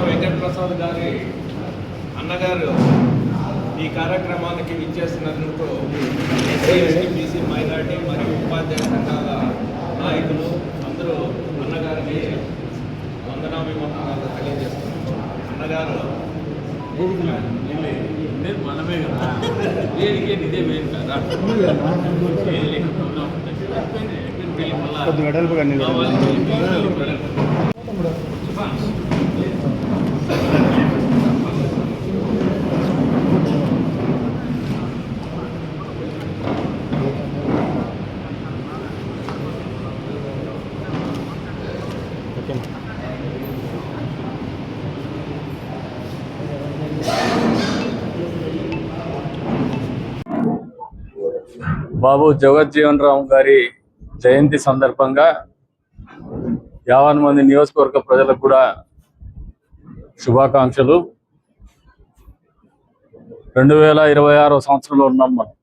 వెంకటప్రసాద్ గారి అన్నగారు ఈ కార్యక్రమానికి విచ్చేసినందుకు ఎస్సీ ఎస్టీ బీసీ మైనార్టీ మరియు ఉపాధ్యాయ సంఘాల నాయకులు అందరూ అన్నగారికి వందనాభివందనాలు తెలియజేస్తున్నాం. అన్నగారు మనమే కదా దేనికి ఇదే వేరు కదా బాబు జగజ్జీవన్ రామ్ గారి జయంతి సందర్భంగా 50 మంది నియోజకవర్గ ప్రజలకు కూడా శుభాకాంక్షలు. 2026 సంవత్సరంలో ఉన్నాం మనం.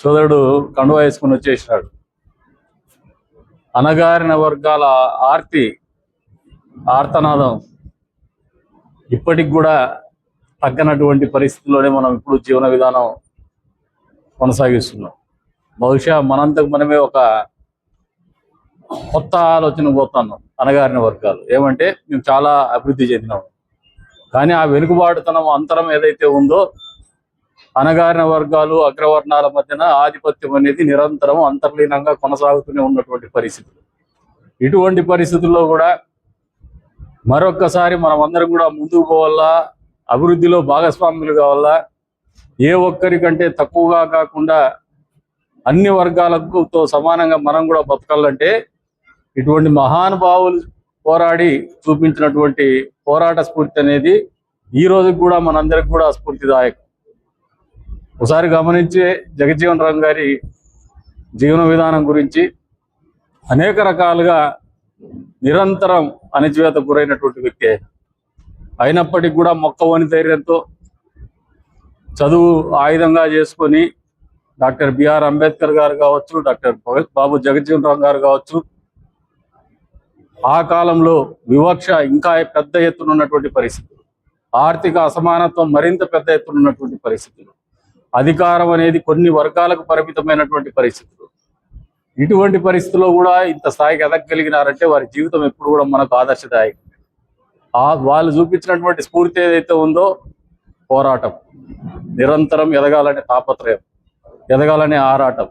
సోదరుడు కండువా వేసుకుని వచ్చేసినాడు. అణగారిన వర్గాల ఆర్తనాదం ఇప్పటికి కూడా తగ్గనటువంటి పరిస్థితుల్లోనే మనం ఇప్పుడు జీవన విధానం కొనసాగిస్తున్నాం. బహుశా మనంతకు మనమే ఒక కొత్త ఆలోచన పోతున్నాం. అణగారిన వర్గాలు ఏమంటే మేము చాలా అభివృద్ధి చెందినాం, కానీ ఆ వెనుకబాటుతనం అంతరం ఏదైతే ఉందో అణగారిన వర్గాలు అగ్రవర్ణాల మధ్యన ఆధిపత్యం అనేది నిరంతరం అంతర్లీనంగా కొనసాగుతూనే ఉన్నటువంటి పరిస్థితులు. ఇటువంటి పరిస్థితుల్లో కూడా మరొక్కసారి మనం అందరం కూడా ముందుకు పోవాలా, అభివృద్ధిలో భాగస్వాములు కావాలా, ఏ ఒక్కరికంటే తక్కువగా కాకుండా అన్ని వర్గాలతో సమానంగా మనం కూడా బతకాలంటే ఇటువంటి మహానుభావులు పోరాడి చూపించినటువంటి పోరాట స్ఫూర్తి అనేది ఈ రోజుకి కూడా మనందరికి కూడా స్ఫూర్తిదాయకం. ఒకసారి గమనించే జగజ్జీవన్ రామ్ గారి జీవన విధానం గురించి అనేక రకాలుగా నిరంతరం అణచివేత గురైనటువంటి వ్యక్తి అయినప్పటికీ కూడా మొక్కవని ధైర్యంతో చదువు ఆయుధంగా చేసుకొని డాక్టర్ బిఆర్ అంబేద్కర్ గారు కావచ్చు, డాక్టర్ బాబు జగజ్జీవన్ రామ్ గారు కావచ్చు, ఆ కాలంలో వివక్ష ఇంకా పెద్ద ఎత్తున ఉన్నటువంటి పరిస్థితులు, ఆర్థిక అసమానత్వం మరింత పెద్ద ఎత్తున ఉన్నటువంటి పరిస్థితులు, అధికారం అనేది కొన్ని వర్గాలకు పరిమితమైనటువంటి పరిస్థితులు. ఇటువంటి పరిస్థితుల్లో కూడా ఇంత స్థాయికి ఎదగలిగినారంటే వారి జీవితం ఎప్పుడు కూడా మనకు ఆదర్శదాయకం. వాళ్ళు చూపించినటువంటి స్ఫూర్తి ఏదైతే ఉందో పోరాటం, నిరంతరం ఎదగాలనే తాపత్రయం, ఎదగాలనే ఆరాటం,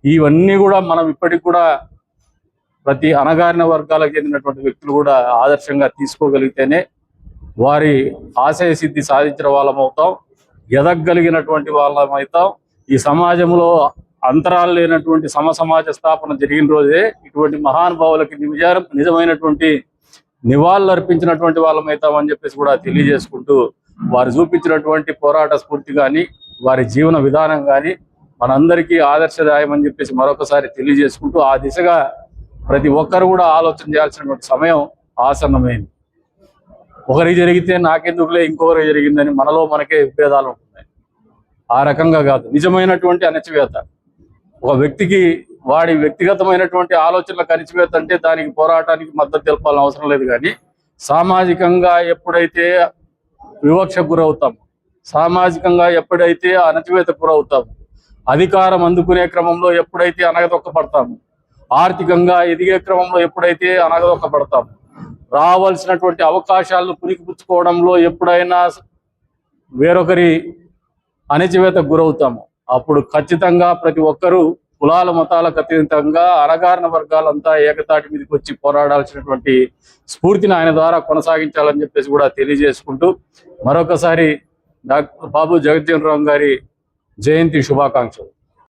ఇవన్నీ కూడా మనం ఇప్పటికి కూడా ప్రతి అణగారిన వర్గాలకు చెందినటువంటి వ్యక్తులు కూడా ఆదర్శంగా తీసుకోగలిగితేనే వారి ఆశయ సిద్ధి సాధించిన వాళ్ళం అవుతాం, ఎదగలిగినటువంటి వాళ్ళం అవుతాం. ఈ సమాజంలో అంతరాలు లేనటువంటి సమాజ స్థాపన జరిగిన రోజే ఇటువంటి మహానుభావులకి నిజమైనటువంటి నివాళులు అర్పించినటువంటి వాళ్ళం అవుతామని చెప్పేసి కూడా తెలియజేసుకుంటూ, వారు చూపించినటువంటి పోరాట స్ఫూర్తి కానీ వారి జీవన విధానం కానీ మనందరికీ ఆదర్శదాయం అని చెప్పేసి మరొకసారి తెలియజేసుకుంటూ, ఆ దిశగా ప్రతి ఒక్కరు కూడా ఆలోచన చేయాల్సినటువంటి సమయం ఆసన్నమైంది. ఒకరికి జరిగితే నాకెందుకులే ఇంకొకరికి జరిగిందని మనలో మనకే విభేదాలు ఉంటున్నాయి. ఆ రకంగా కాదు, నిజమైనటువంటి అణచివేత ఒక వ్యక్తికి వాడి వ్యక్తిగతమైనటువంటి ఆలోచనలకు అణచివేత అంటే దానికి పోరాటానికి మద్దతు తెలపాలని అవసరం లేదు. కానీ సామాజికంగా ఎప్పుడైతే వివక్షకు గురవుతాము, సామాజికంగా ఎప్పుడైతే అణచివేతకు గురవుతాము, అధికారం అందుకునే క్రమంలో ఎప్పుడైతే అనగదొక్కపడతాము, ఆర్థికంగా ఎదిగే క్రమంలో ఎప్పుడైతే అనగదొక్కపడతాము, రావాల్సినటువంటి అవకాశాలను పుణికిపుచ్చుకోవడంలో ఎప్పుడైనా వేరొకరి అణచివేతకు గురవుతాము, అప్పుడు ఖచ్చితంగా ప్రతి ఒక్కరూ కులాల మతాలకు అతీతంగా అణగారిన వర్గాలంతా ఏకతాటి మీదకి వచ్చి పోరాడాల్సినటువంటి స్ఫూర్తిని ఆయన ద్వారా కొనసాగించాలని చెప్పేసి కూడా తెలియజేసుకుంటూ మరొకసారి డాక్టర్ బాబు జగజ్జీవన్ రామ్ గారి జయంతి శుభాకాంక్షలు.